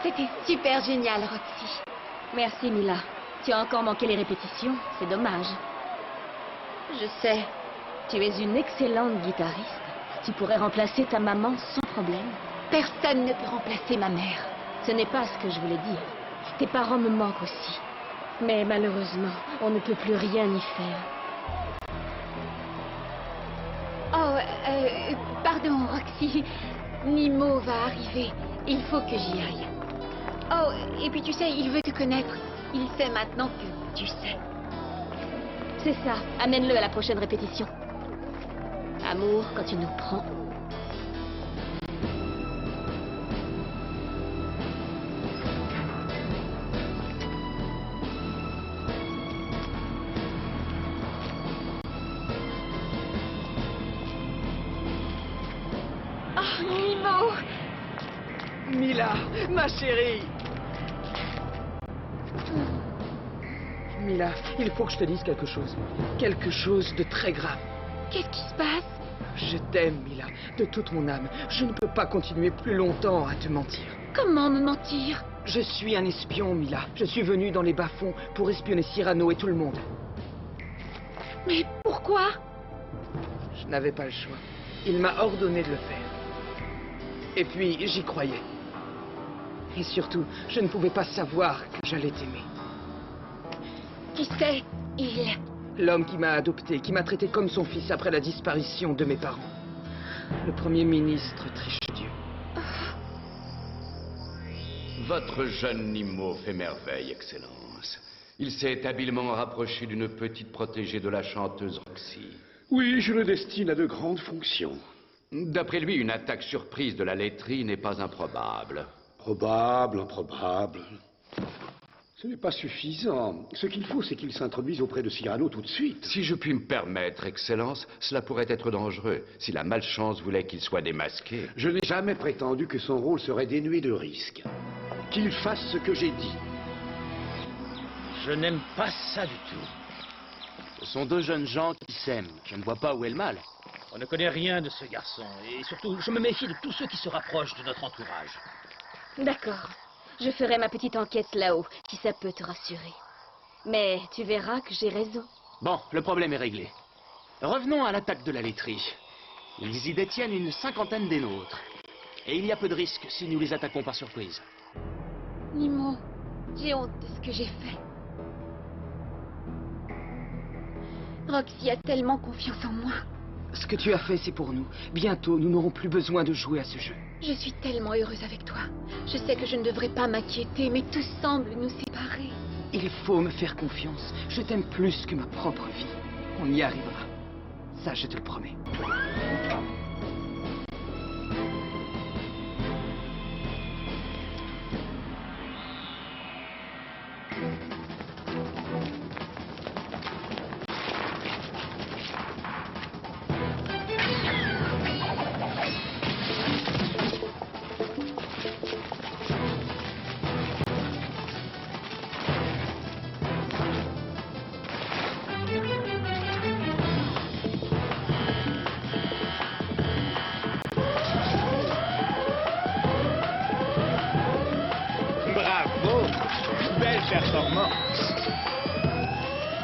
C'était super génial, Roxy. Merci, Mila. Tu as encore manqué les répétitions. C'est dommage. Je sais. Tu es une excellente guitariste. Tu pourrais remplacer ta maman sans problème. Personne ne peut remplacer ma mère. Ce n'est pas ce que je voulais dire. Tes parents me manquent aussi. Mais malheureusement, on ne peut plus rien y faire. Oh, pardon, Roxy. Nimo va arriver. Il faut que j'y aille. Oh, et puis tu sais, il veut te connaître. Il sait maintenant que tu sais. C'est ça. Amène-le à la prochaine répétition. Amour, quand tu nous prends. Oh, Nimo! Mila, ma chérie! Mila, il faut que je te dise quelque chose. Quelque chose de très grave. Qu'est-ce qui se passe? Je t'aime, Mila, de toute mon âme. Je ne peux pas continuer plus longtemps à te mentir. Comment me mentir? Je suis un espion, Mila. Je suis venu dans les bas-fonds pour espionner Cyrano et tout le monde. Mais pourquoi? Je n'avais pas le choix. Il m'a ordonné de le faire. Et puis, j'y croyais. Et surtout, je ne pouvais pas savoir que j'allais t'aimer. Qui c'est, il? L'homme qui m'a adopté, qui m'a traité comme son fils après la disparition de mes parents. Le Premier ministre Trichedieu. Votre jeune Nimo fait merveille, Excellence. Il s'est habilement rapproché d'une petite protégée de la chanteuse Roxy. Oui, je le destine à de grandes fonctions. D'après lui, une attaque surprise de la laiterie n'est pas improbable. Probable, improbable. Ce n'est pas suffisant. Ce qu'il faut, c'est qu'il s'introduise auprès de Cyrano tout de suite. Si je puis me permettre, Excellence, cela pourrait être dangereux si la malchance voulait qu'il soit démasqué. Je n'ai jamais prétendu que son rôle serait dénué de risque. Qu'il fasse ce que j'ai dit. Je n'aime pas ça du tout. Ce sont deux jeunes gens qui s'aiment. Je ne vois pas où est le mal. On ne connaît rien de ce garçon. Et surtout, je me méfie de tous ceux qui se rapprochent de notre entourage. D'accord. Je ferai ma petite enquête là-haut, si ça peut te rassurer. Mais tu verras que j'ai raison. Bon, le problème est réglé. Revenons à l'attaque de la laiterie. Ils y détiennent une cinquantaine des nôtres. Et il y a peu de risques si nous les attaquons par surprise. Nimo, j'ai honte de ce que j'ai fait. Roxy a tellement confiance en moi. Ce que tu as fait, c'est pour nous. Bientôt, nous n'aurons plus besoin de jouer à ce jeu. Je suis tellement heureuse avec toi. Je sais que je ne devrais pas m'inquiéter, mais tout semble nous séparer. Il faut me faire confiance. Je t'aime plus que ma propre vie. On y arrivera. Ça, je te le promets. Bravo! Belle performance!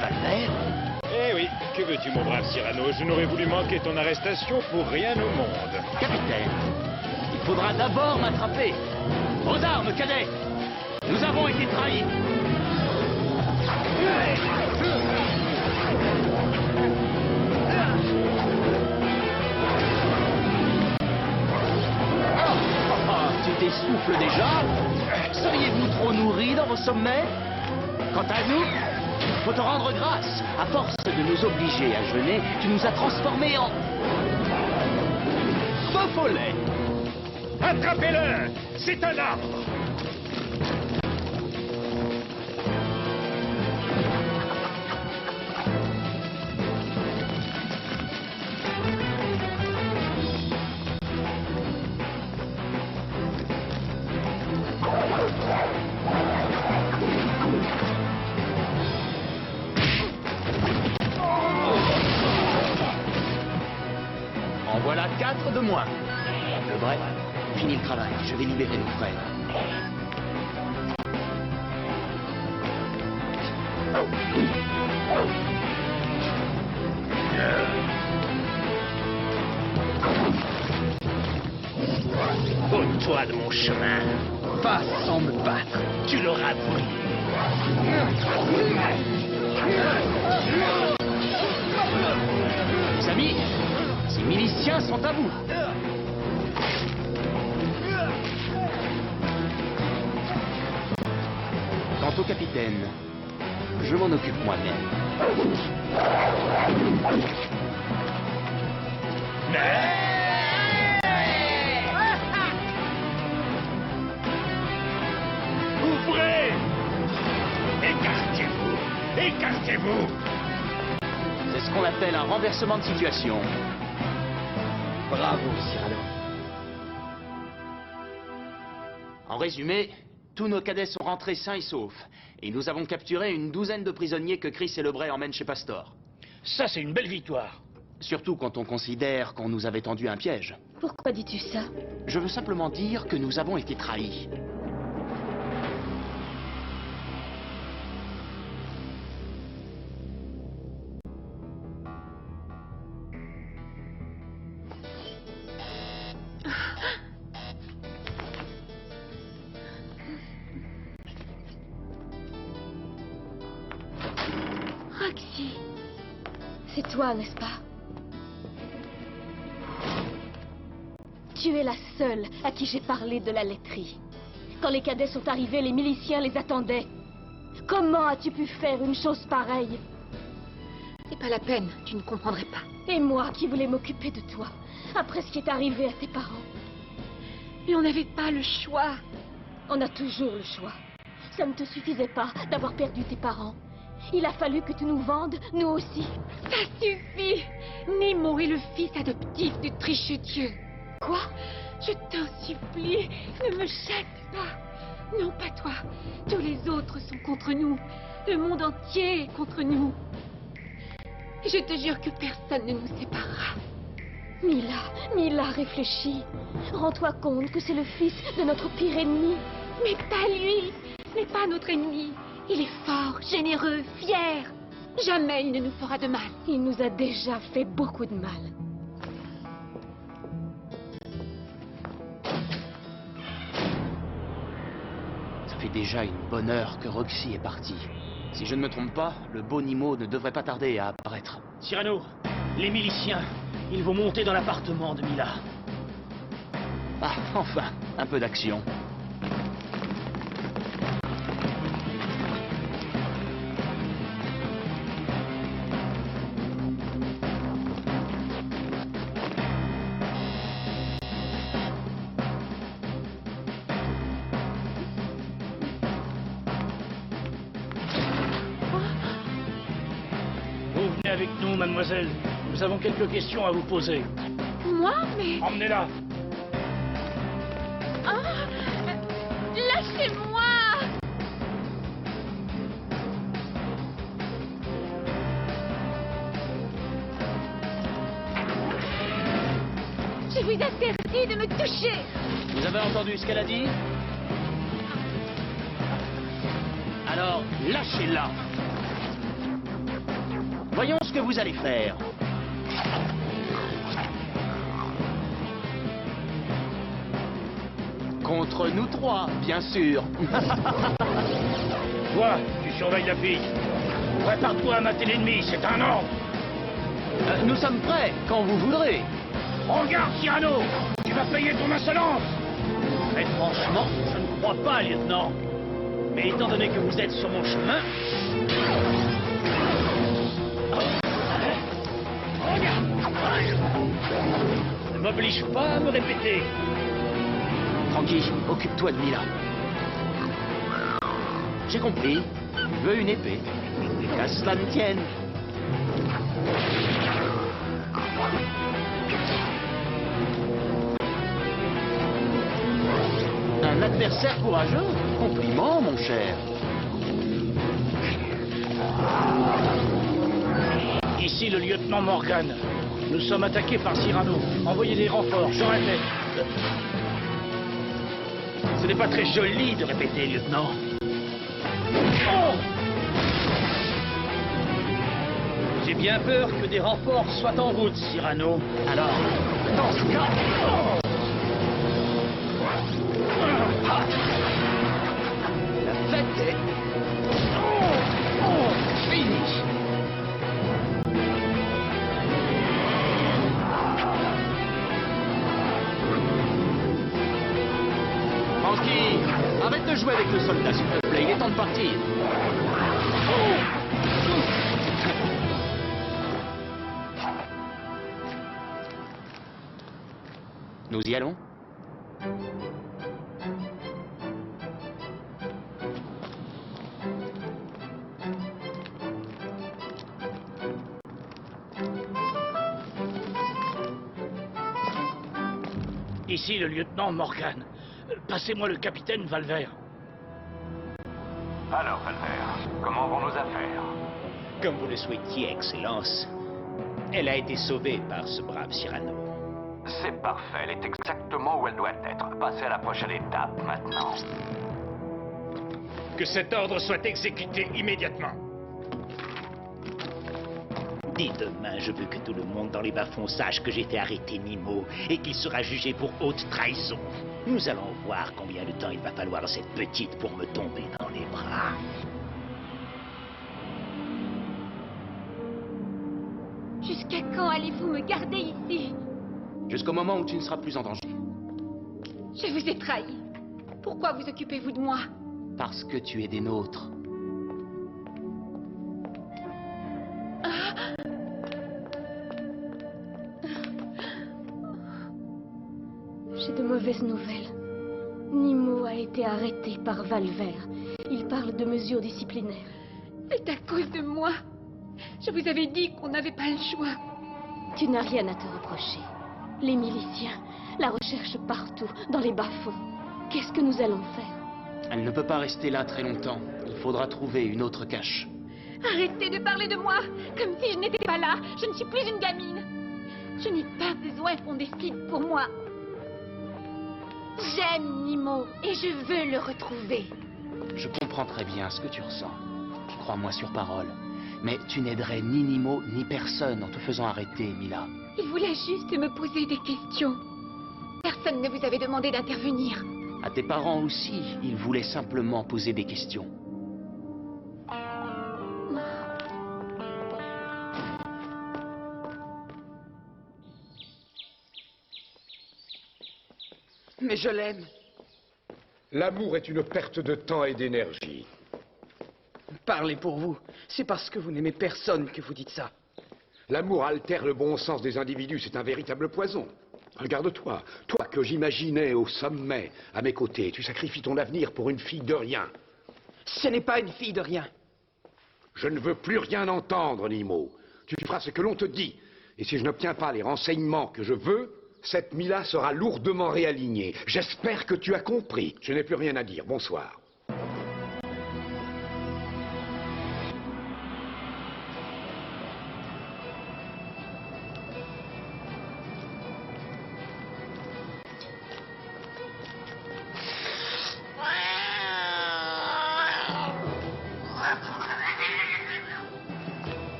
Valverde? Eh oui, que veux-tu, mon brave Cyrano? Je n'aurais voulu manquer ton arrestation pour rien au monde. Capitaine, il faudra d'abord m'attraper. Aux armes, cadet! Nous avons été trahis. Tu t'essouffles déjà? Seriez-vous trop nourri dans vos sommets? Quant à nous, il faut te rendre grâce. À force de nous obliger à jeûner, tu nous as transformés en... faux follets. Attrapez-le! C'est un arbre! En voilà 4 de moins. Le vrai, fini le travail. Je vais libérer nos frères. Ôte-toi de mon chemin. Pas sans me battre. Tu l'auras pris. Mes amis, ces miliciens sont à vous. Quant au capitaine, je m'en occupe moi-même. Ouvrez! Écartez-vous! Écartez-vous! C'est ce qu'on appelle un renversement de situation. Bravo, Cyrano. En résumé, tous nos cadets sont rentrés sains et saufs. Et nous avons capturé une douzaine de prisonniers que Chris et Lebray emmènent chez Pastor. Ça, c'est une belle victoire. Surtout quand on considère qu'on nous avait tendu un piège. Pourquoi dis-tu ça? Je veux simplement dire que nous avons été trahis. Roxy, c'est toi, n'est-ce pas? Tu es la seule à qui j'ai parlé de la laiterie. Quand les cadets sont arrivés, les miliciens les attendaient. Comment as-tu pu faire une chose pareille? C'est pas la peine, tu ne comprendrais pas. Et moi qui voulais m'occuper de toi, après ce qui est arrivé à tes parents. Mais on n'avait pas le choix. On a toujours le choix. Ça ne te suffisait pas d'avoir perdu tes parents. Il a fallu que tu nous vendes, nous aussi. Ça suffit. Nemo est le fils adoptif du trichetieux. Quoi? Je t'en supplie, ne me jette pas. Non, pas toi. Tous les autres sont contre nous. Le monde entier est contre nous. Et je te jure que personne ne nous séparera. Mila, réfléchis. Rends-toi compte que c'est le fils de notre pire ennemi. Mais pas lui. Ce n'est pas notre ennemi. Il est fort, généreux, fier. Jamais il ne nous fera de mal. Il nous a déjà fait beaucoup de mal. Ça fait déjà une bonne heure que Roxy est partie. Si je ne me trompe pas, le beau Nemo ne devrait pas tarder à apparaître. Cyrano, les miliciens, ils vont monter dans l'appartement de Mila. Ah, enfin, un peu d'action. Vous venez avec nous, mademoiselle. Nous avons quelques questions à vous poser. Moi, mais... Emmenez-la. Ah, lâchez-moi. Je vous interdis de me toucher. Vous avez entendu ce qu'elle a dit? Alors, lâchez-la. Voyons ce que vous allez faire. Contre nous trois, bien sûr. Toi, tu surveilles la fille. Prépare-toi à mater l'ennemi, c'est un ordre. Nous sommes prêts, quand vous voudrez. Regarde, Cyrano, tu vas payer ton insolence. Mais franchement, je ne crois pas, lieutenant. Mais étant donné que vous êtes sur mon chemin... Ne m'oblige pas à me répéter. Tranquille, occupe-toi de Mila. J'ai compris. Tu veux une épée. Qu'à cela ne tienne. Un adversaire courageux? Compliment, mon cher. Ici le lieutenant Morgan. Nous sommes attaqués par Cyrano. Envoyez des renforts, je répète. Ce n'est pas très joli de répéter, lieutenant. Oh! J'ai bien peur que des renforts soient en route, Cyrano. Alors, dans ce cas... La fête est... finie. Francky, arrête de jouer avec le soldat, s'il te plaît. Il est temps de partir. Nous y allons? Ici le lieutenant Morgan. Passez-moi le capitaine Valvert. Alors, Valvert, comment vont nos affaires? Comme vous le souhaitiez, Excellence. Elle a été sauvée par ce brave Cyrano. C'est parfait, elle est exactement où elle doit être. Passez à la prochaine étape, maintenant. Que cet ordre soit exécuté immédiatement. Dès demain, je veux que tout le monde dans les bas-fonds sache que j'ai fait arrêter Nemo et qu'il sera jugé pour haute trahison. Nous allons voir combien de temps il va falloir à cette petite pour me tomber dans les bras. Jusqu'à quand allez-vous me garder ici? Jusqu'au moment où tu ne seras plus en danger. Je vous ai trahi. Pourquoi vous occupez-vous de moi? Parce que tu es des nôtres. J'ai de mauvaises nouvelles. Nemo a été arrêté par Valvert. Il parle de mesures disciplinaires. C'est à cause de moi. Je vous avais dit qu'on n'avait pas le choix. Tu n'as rien à te reprocher. Les miliciens la recherchent partout, dans les bas-fonds. Qu'est-ce que nous allons faire? Elle ne peut pas rester là très longtemps. Il faudra trouver une autre cache. Arrêtez de parler de moi, comme si je n'étais pas là. Je ne suis plus une gamine. Je n'ai pas besoin qu'on décide pour moi. J'aime Nemo et je veux le retrouver. Je comprends très bien ce que tu ressens. Crois-moi sur parole. Mais tu n'aiderais ni Nemo ni personne en te faisant arrêter, Mila. Il voulait juste me poser des questions. Personne ne vous avait demandé d'intervenir. À tes parents aussi, ils voulaient simplement poser des questions. Mais je l'aime. L'amour est une perte de temps et d'énergie. Parlez pour vous. C'est parce que vous n'aimez personne que vous dites ça. L'amour altère le bon sens des individus, c'est un véritable poison. Regarde-toi, toi que j'imaginais au sommet, à mes côtés, tu sacrifies ton avenir pour une fille de rien. Ce n'est pas une fille de rien. Je ne veux plus rien entendre, Nemo. Tu feras ce que l'on te dit. Et si je n'obtiens pas les renseignements que je veux, cette Mila sera lourdement réalignée. J'espère que tu as compris. Je n'ai plus rien à dire. Bonsoir.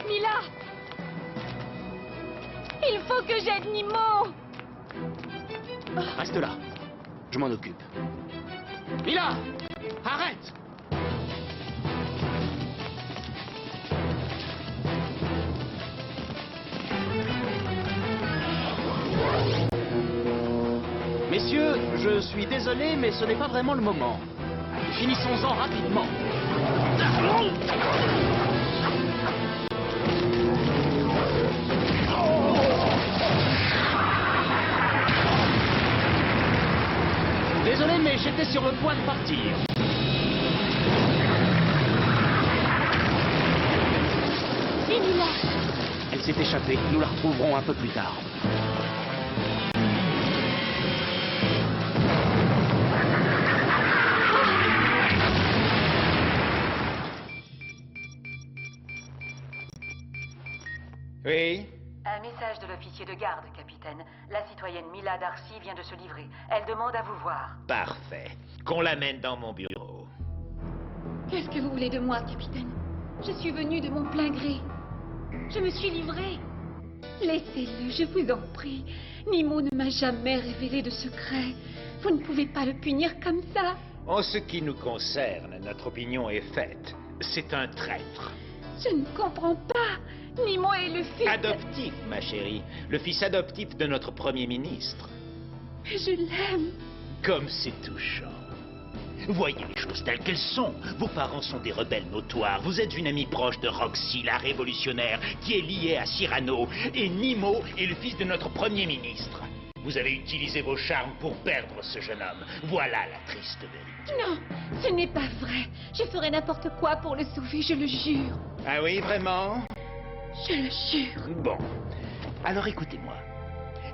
Mila! Il faut que j'aide Nemo! Reste là. Je m'en occupe. Mila! Arrête! Messieurs, je suis désolé, mais ce n'est pas vraiment le moment. Finissons-en rapidement. Désolé, mais j'étais sur le point de partir. Et Mila? Elle s'est échappée. Nous la retrouverons un peu plus tard. Oui? Un message de l'officier de garde, capitaine. La citoyenne Mila Darcy vient de se livrer. Elle demande à vous voir. Parfait. Qu'on l'amène dans mon bureau. Qu'est-ce que vous voulez de moi, capitaine? Je suis venue de mon plein gré. Je me suis livrée. Laissez-le, je vous en prie. Nimo ne m'a jamais révélé de secret. Vous ne pouvez pas le punir comme ça. En ce qui nous concerne, notre opinion est faite. C'est un traître. Je ne comprends pas. Nimo est le fils... Adoptif, ma chérie. Le fils adoptif de notre Premier ministre. Mais je l'aime. Comme c'est touchant. Voyez les choses telles qu'elles sont. Vos parents sont des rebelles notoires. Vous êtes une amie proche de Roxy, la révolutionnaire, qui est liée à Cyrano. Et Nimo est le fils de notre Premier ministre. Vous avez utilisé vos charmes pour perdre ce jeune homme. Voilà la triste vérité. Non, ce n'est pas vrai. Je ferai n'importe quoi pour le sauver, je le jure. Ah oui, vraiment? Je le jure. Bon. Alors écoutez-moi.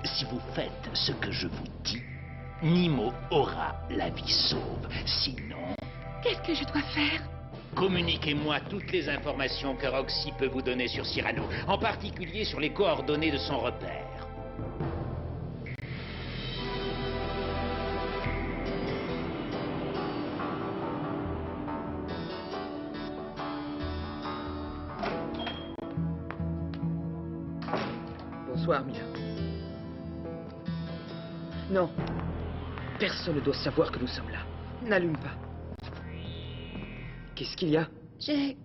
Si vous faites ce que je vous dis, Nimo aura la vie sauve. Sinon... Qu'est-ce que je dois faire? Communiquez-moi toutes les informations que Roxy peut vous donner sur Cyrano, en particulier sur les coordonnées de son repère. Bonsoir, Mila. Non. Personne ne doit savoir que nous sommes là. N'allume pas. Qu'est-ce qu'il y a? J'ai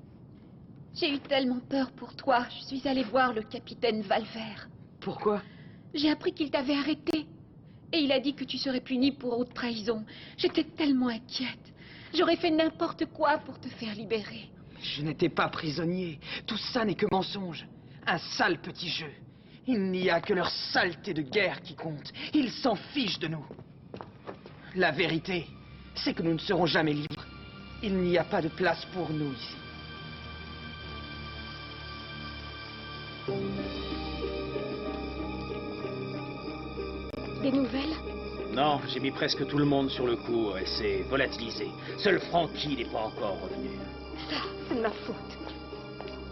eu tellement peur pour toi. Je suis allée voir le capitaine Valvert. Pourquoi? J'ai appris qu'il t'avait arrêté. Et il a dit que tu serais puni pour haute trahison. J'étais tellement inquiète. J'aurais fait n'importe quoi pour te faire libérer. Je n'étais pas prisonnier. Tout ça n'est que mensonge. Un sale petit jeu. Il n'y a que leur saleté de guerre qui compte. Ils s'en fichent de nous. La vérité, c'est que nous ne serons jamais libres. Il n'y a pas de place pour nous ici. Des nouvelles? Non, j'ai mis presque tout le monde sur le coup et c'est volatilisé. Seul Frankie n'est pas encore revenu. Ça, c'est de ma faute.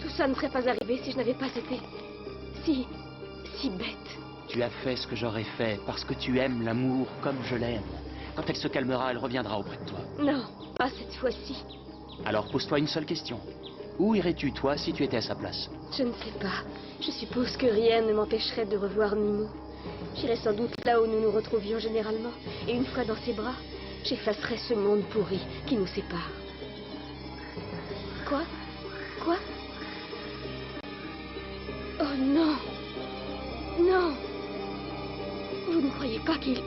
Tout ça ne serait pas arrivé si je n'avais pas été... si bête. Tu as fait ce que j'aurais fait parce que tu aimes l'amour comme je l'aime. Quand elle se calmera, elle reviendra auprès de toi. Non, pas cette fois-ci. Alors pose-toi une seule question. Où irais-tu, toi, si tu étais à sa place? Je ne sais pas. Je suppose que rien ne m'empêcherait de revoir Nimo. J'irais sans doute là où nous nous retrouvions généralement. Et une fois dans ses bras, j'effacerais ce monde pourri qui nous sépare. Quoi? Quoi? Oh non! Non! Vous ne croyez pas qu'il...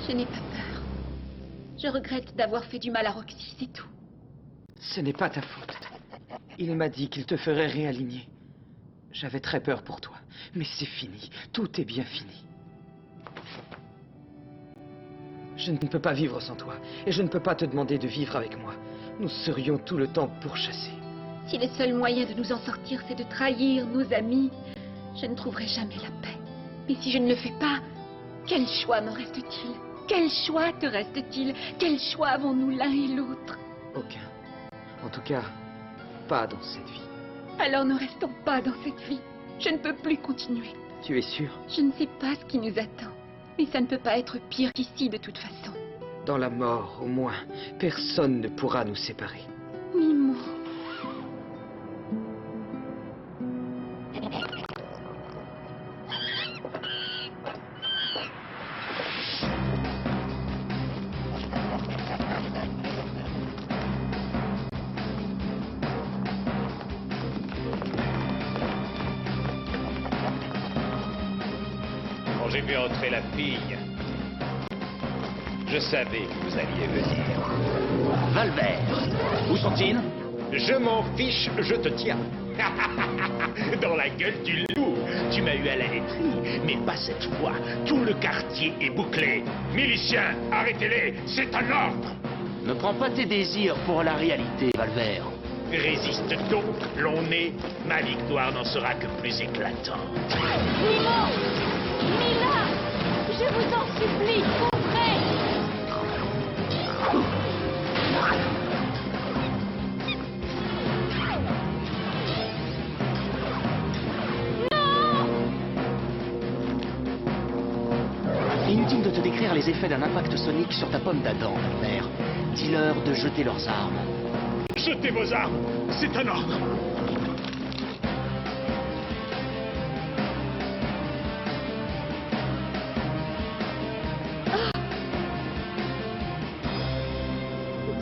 Je n'ai pas peur. Je regrette d'avoir fait du mal à Roxy, c'est tout. Ce n'est pas ta faute. Il m'a dit qu'il te ferait réaligner. J'avais très peur pour toi. Mais c'est fini. Tout est bien fini. Je ne peux pas vivre sans toi. Et je ne peux pas te demander de vivre avec moi. Nous serions tout le temps pourchassés. Si le seul moyen de nous en sortir, c'est de trahir nos amis, je ne trouverai jamais la paix. Mais si je ne le fais pas, quel choix me reste-t-il? Quel choix te reste-t-il? Quel choix avons-nous l'un et l'autre? Aucun. En tout cas, pas dans cette vie. Alors ne restons pas dans cette vie. Je ne peux plus continuer. Tu es sûr? Je ne sais pas ce qui nous attend. Mais ça ne peut pas être pire qu'ici de toute façon. Dans la mort, au moins, personne ne pourra nous séparer. Nimo. Quand j'ai vu entrer la fille, je savais que vous alliez venir. Valvert, où sont-ils? Je m'en fiche, je te tiens. Dans la gueule du loup. Tu m'as eu à la laiterie, mais pas cette fois. Tout le quartier est bouclé. Miliciens, arrêtez-les, c'est un ordre. Ne prends pas tes désirs pour la réalité, Valvert. Résiste donc, long nez. Ma victoire n'en sera que plus éclatante. Nimo! Mila! Je vous en supplie, ouvrez! Non! viennent de te décrire les effets d'un impact sonique sur ta pomme d'Adam, père. Dis-leur de jeter leurs armes. Jetez vos armes, c'est un ordre.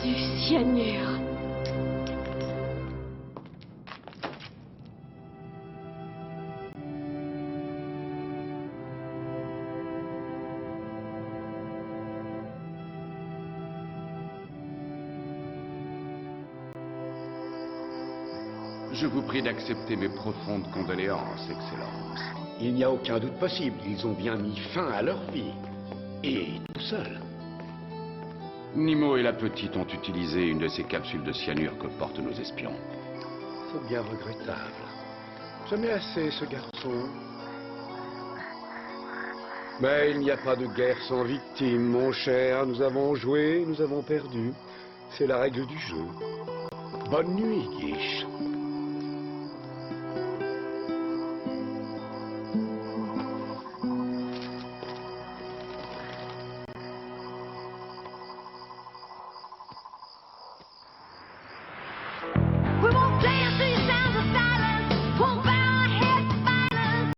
Du cyanure. Je vous prie d'accepter mes profondes condoléances, Excellence. Il n'y a aucun doute possible, ils ont bien mis fin à leur vie. Et tout seuls. Nimo et la petite ont utilisé une de ces capsules de cyanure que portent nos espions. C'est bien regrettable. Jamais assez, ce garçon. Mais il n'y a pas de guerre sans victime, mon cher. Nous avons joué, nous avons perdu. C'est la règle du jeu. Bonne nuit, Guiche.